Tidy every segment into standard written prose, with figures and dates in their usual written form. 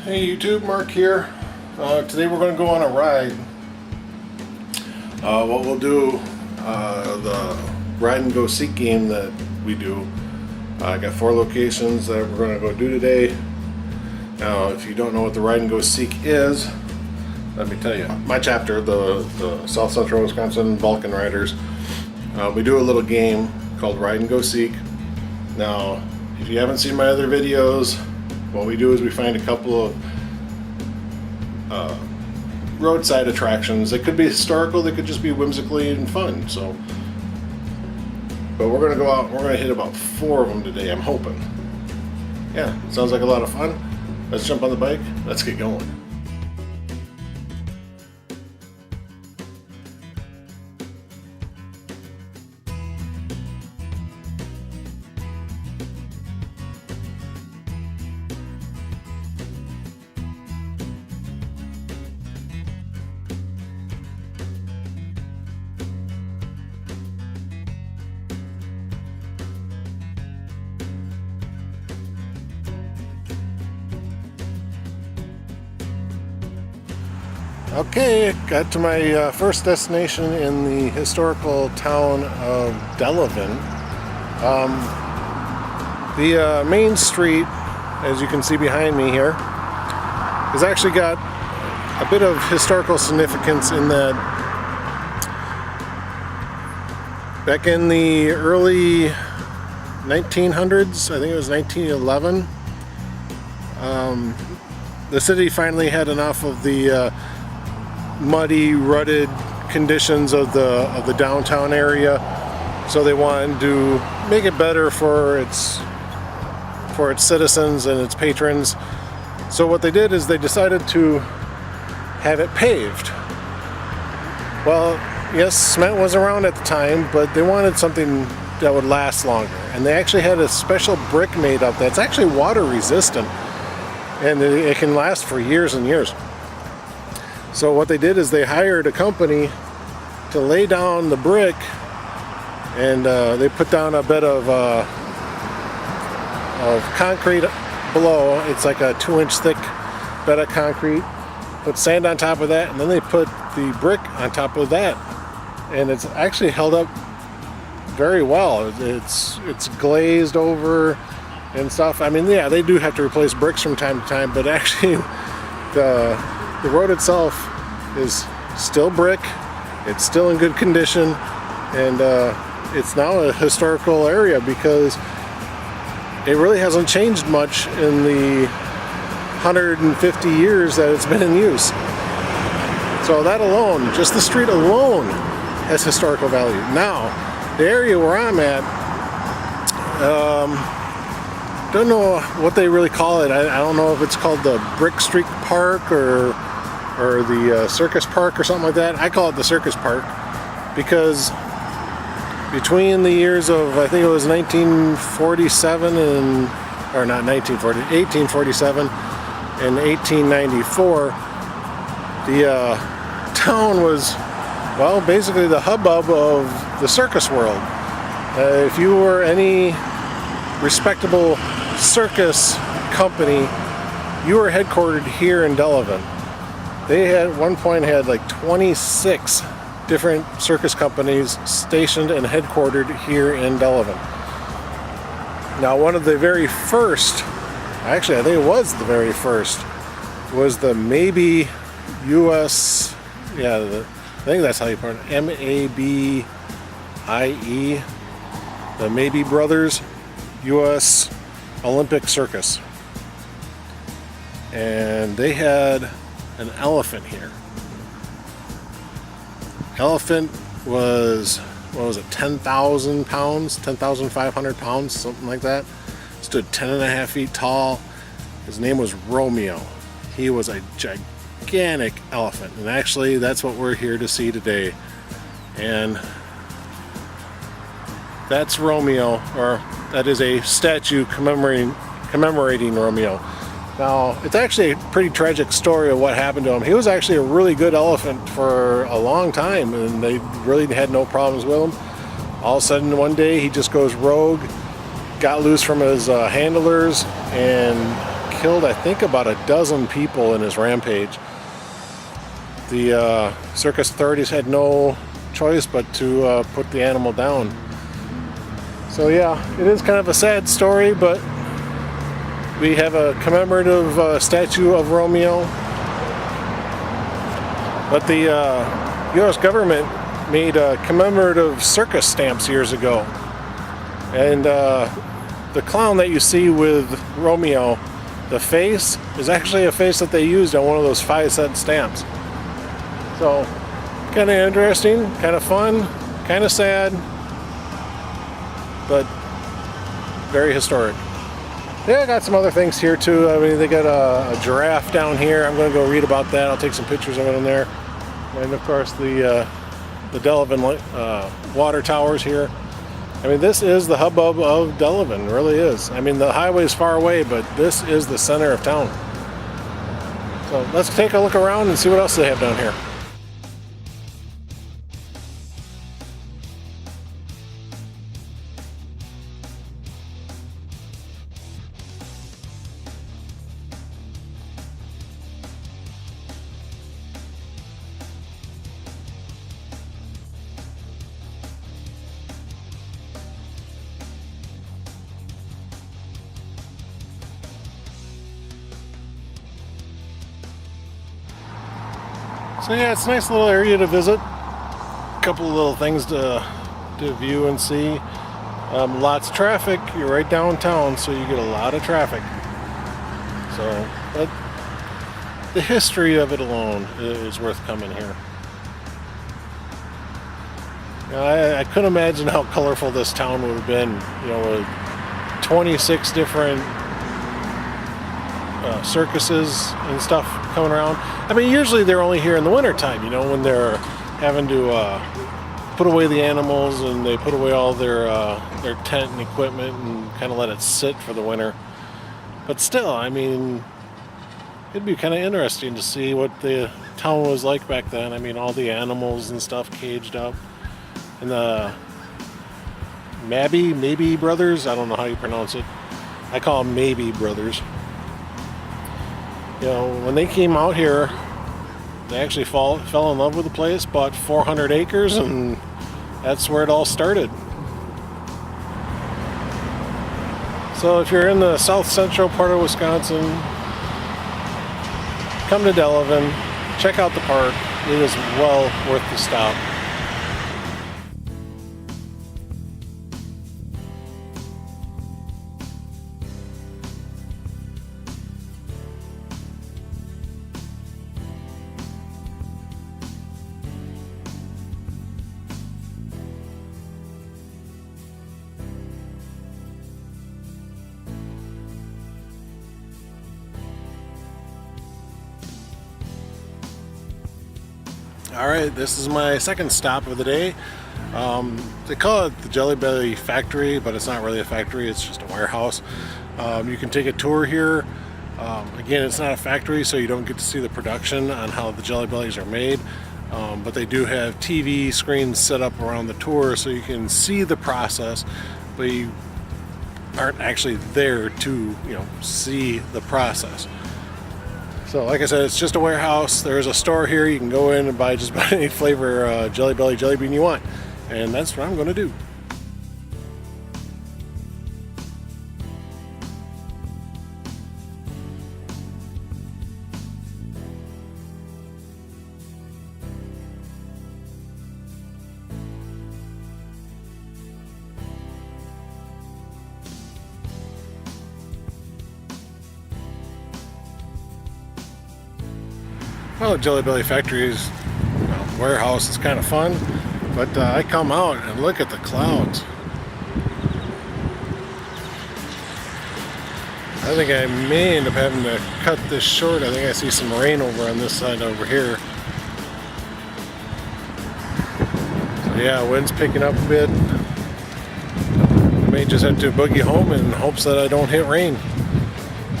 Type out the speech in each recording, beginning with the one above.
Hey YouTube, Mark here. Today we're going to go on a ride. What we'll do, the ride and go seek game that we do. I got 4 locations that we're going to go do today. Now, if you don't know what the ride and go seek is, let me tell you. My chapter, the South Central Wisconsin Vulcan Riders, we do a little game called Ride and Go Seek. Now, if you haven't seen my other videos, what we do is we find a couple of roadside attractions. They could be historical, they could just be whimsically and fun. So, but we're going to go out and we're going to hit about 4 of them today, I'm hoping. Yeah, sounds like a lot of fun. Let's jump on the bike, let's get going. Okay, got to my first destination in the historical town of Delavan. The main street, as you can see behind me here, has actually got a bit of historical significance in that back in the early 1900s, I think it was 1911, the city finally had enough of the muddy, rutted conditions of the downtown area, so they wanted to make it better for its citizens and its patrons. So what they did is they decided to have it paved. Well, yes, cement was around at the time, but they wanted something that would last longer, and they actually had a special brick made up that's actually water resistant, and it can last for years and years. So what they did is they hired a company to lay down the brick, and they put down a bed of concrete below. It's like a 2-inch thick bed of concrete. Put sand on top of that, and then they put the brick on top of that, and it's actually held up very well. It's glazed over and stuff. I mean, yeah, they do have to replace bricks from time to time, but actually the road itself is still brick, it's still in good condition, and it's now a historical area because it really hasn't changed much in the 150 years that it's been in use. So that alone, just the street alone, has historical value. Now, the area where I'm at, don't know what they really call it. I don't know if it's called the Brick Street Park or the Circus Park or something like that. I call it the Circus Park because between the years of, I think it was 1847 and 1847 and 1894, the town was, well, basically the hubbub of the circus world. If you were any respectable circus company, you were headquartered here in Delavan. They at one point had like 26 different circus companies stationed and headquartered here in Delavan. Now, one of the very first, actually I think it was the very first, was the Maybe US, I think that's how you pronounce it, M-A-B-I-E, the Maybe Brothers US Olympic Circus. And they had an elephant here. Elephant was, what was it, 10,000 pounds, 10,500 pounds, something like that. Stood 10.5 feet tall. His name was Romeo. He was a gigantic elephant, and actually that's what we're here to see today. And that's Romeo, or that is a statue commemorating Romeo. Now, it's actually a pretty tragic story of what happened to him. He was actually a really good elephant for a long time, and they really had no problems with him. All of a sudden, one day, he just goes rogue, got loose from his handlers, and killed, I think, about a dozen people in his rampage. The circus authorities had no choice but to put the animal down. So yeah, it is kind of a sad story, but we have a commemorative statue of Romeo. But the U.S. government made commemorative circus stamps years ago. And the clown that you see with Romeo, the face, is actually a face that they used on one of those 5-cent stamps. So, kind of interesting, kind of fun, kind of sad, but very historic. Yeah, I got some other things here too. I mean, they got a giraffe down here. I'm going to go read about that. I'll take some pictures of it in there. And of course the Delavan water towers here. I mean, this is the hubbub of Delavan, it really is. I mean, the highway is far away, but this is the center of town. So let's take a look around and see what else they have down here. So yeah, it's a nice little area to visit. A couple of little things to view and see. Lots of traffic. You're right downtown, so you get a lot of traffic. So, but the history of it alone is worth coming here. You know, I couldn't imagine how colorful this town would have been. You know, with 26 different circuses and stuff coming around. I mean, usually they're only here in the wintertime, you know, when they're having to put away the animals and they put away all their tent and equipment and kind of let it sit for the winter. But still, I mean, it'd be kind of interesting to see what the town was like back then. I mean, all the animals and stuff caged up. And the Maybe brothers, I don't know how you pronounce it. I call them Maybe brothers. You know, when they came out here, they actually fell in love with the place, bought 400 acres, and that's where it all started. So if you're in the South Central part of Wisconsin, come to Delavan, check out the park. It is well worth the stop. Alright, this is my second stop of the day. They call it the Jelly Belly Factory, but it's not really a factory, it's just a warehouse. You can take a tour here. Again, it's not a factory, so you don't get to see the production on how the Jelly Bellies are made. But they do have TV screens set up around the tour so you can see the process, but you aren't actually there to, you know, see the process. So like I said, it's just a warehouse. There's a store here. You can go in and buy just about any flavor Jelly Belly jelly bean you want. And that's what I'm going to do. Well, the Jelly Belly Factory's warehouse is kind of fun, but I come out and look at the clouds. I think I may end up having to cut this short. I think I see some rain over on this side over here. So yeah, wind's picking up a bit. I may just have to boogie home in hopes that I don't hit rain.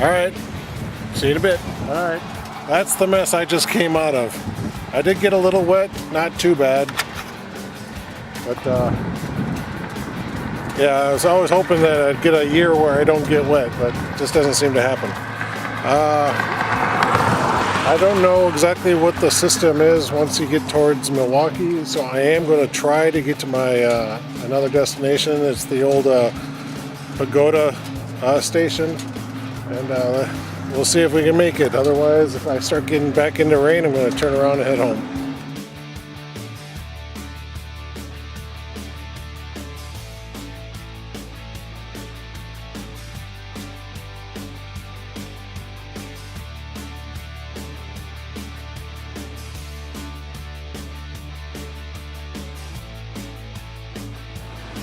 Alright, see you in a bit. Alright. That's the mess I just came out of. I did get a little wet, not too bad. But yeah, I was always hoping that I'd get a year where I don't get wet, but it just doesn't seem to happen. I don't know exactly what the system is once you get towards Milwaukee, so I am going to try to get to my another destination. It's the old Pagoda station, and we'll see if we can make it. Otherwise, if I start getting back into rain, I'm going to turn around and head home.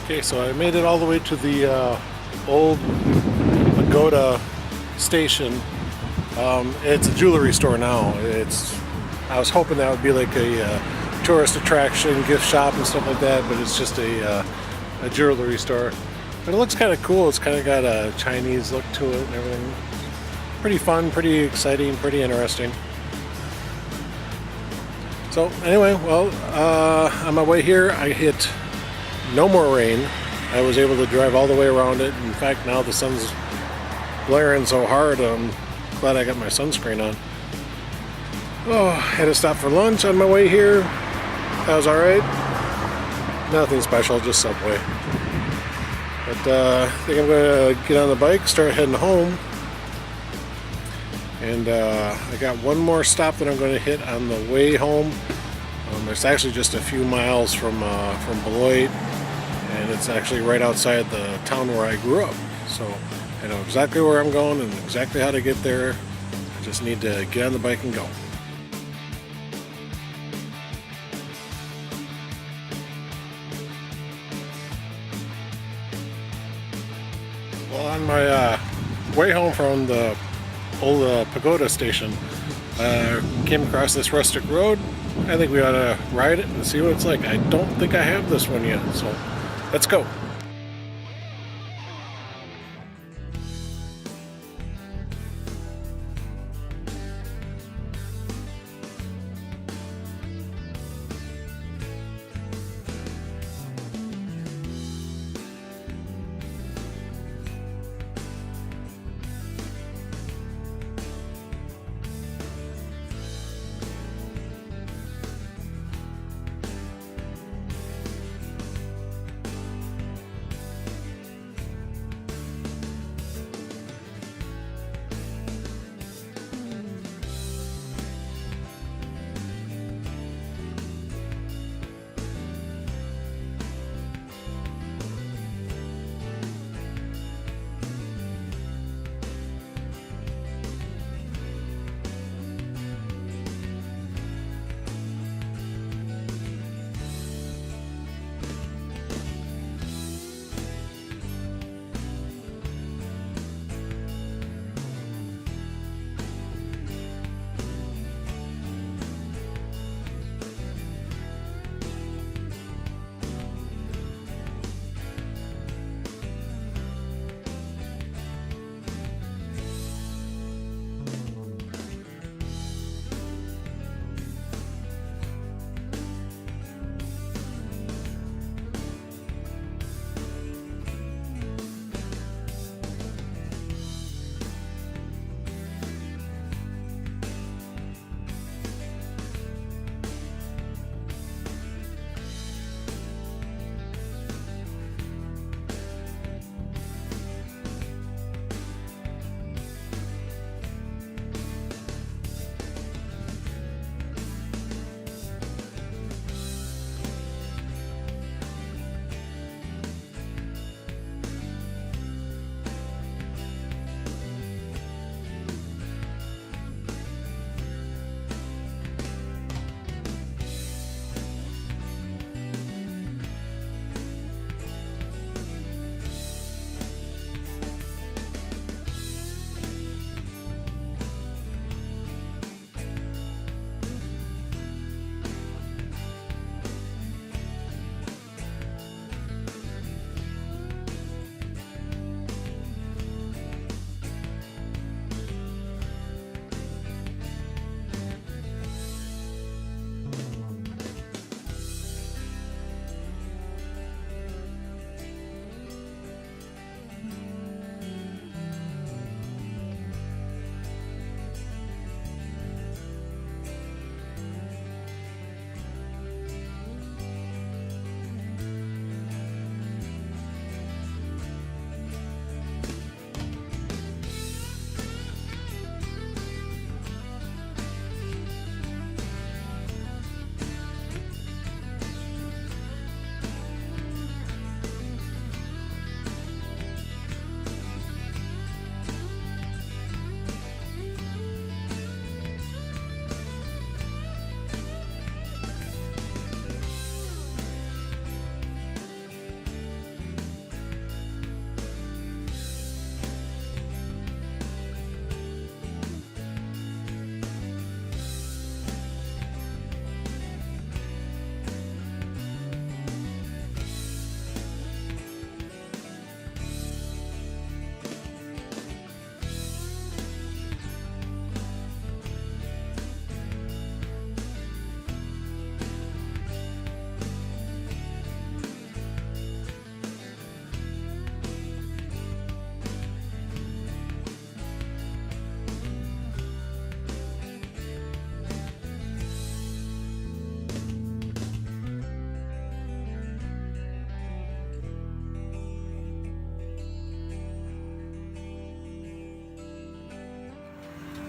Okay, so I made it all the way to the old Pagoda station. It's a jewelry store now. I was hoping that would be like a tourist attraction, gift shop and stuff like that, but it's just a jewelry store. But it looks kind of cool. It's kind of got a Chinese look to it and everything. Pretty fun, pretty exciting, pretty interesting. So anyway, well, on my way here, I hit no more rain. I was able to drive all the way around it. In fact, now the sun's blaring so hard, I'm glad I got my sunscreen on. Oh, had to stop for lunch on my way here. That was alright. Nothing special, just Subway. But I think I'm going to get on the bike, start heading home. And I got one more stop that I'm going to hit on the way home. It's actually just a few miles from Beloit, and it's actually right outside the town where I grew up. So I know exactly where I'm going and exactly how to get there. I just need to get on the bike and go. Well, on my way home from the old Pagoda station, came across this rustic road. I think we ought to ride it and see what it's like. I don't think I have this one yet, so let's go.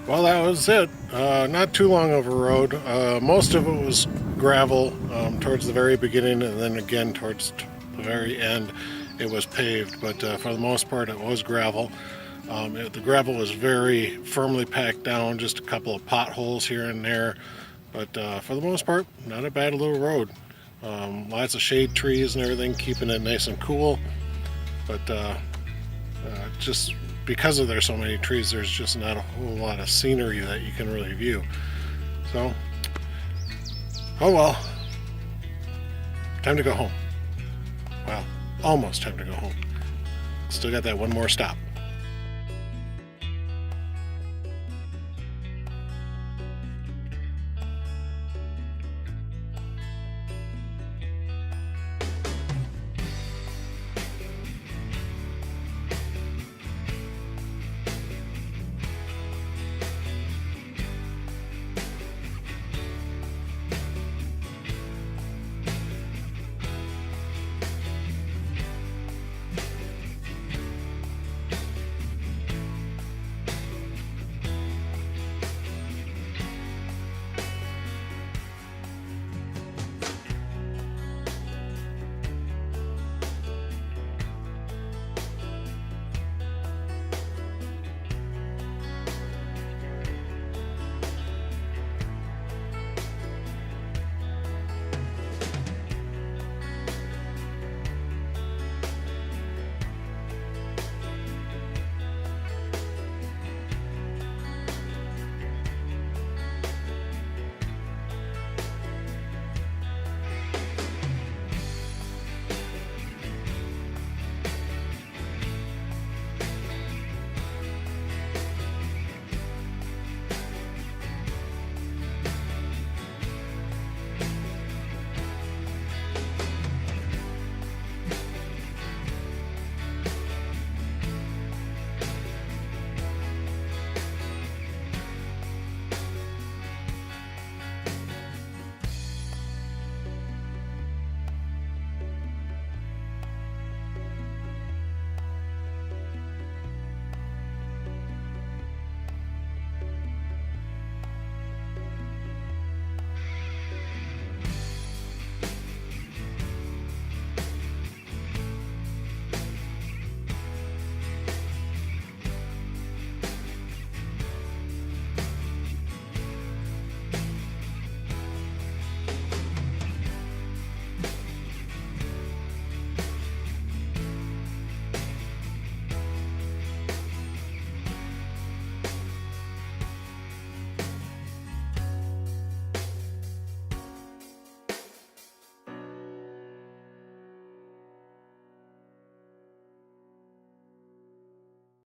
Well, that was it. Not too long of a road. Most of it was gravel towards the very beginning, and then again towards the very end it was paved, but for the most part it was gravel. The gravel was very firmly packed down, just a couple of potholes here and there, but for the most part, not a bad little road. Lots of shade trees and everything, keeping it nice and cool, but just because of there's so many trees, there's just not a whole lot of scenery that you can really view. So, oh well, time to go home. Well, almost time to go home. Still got that one more stop.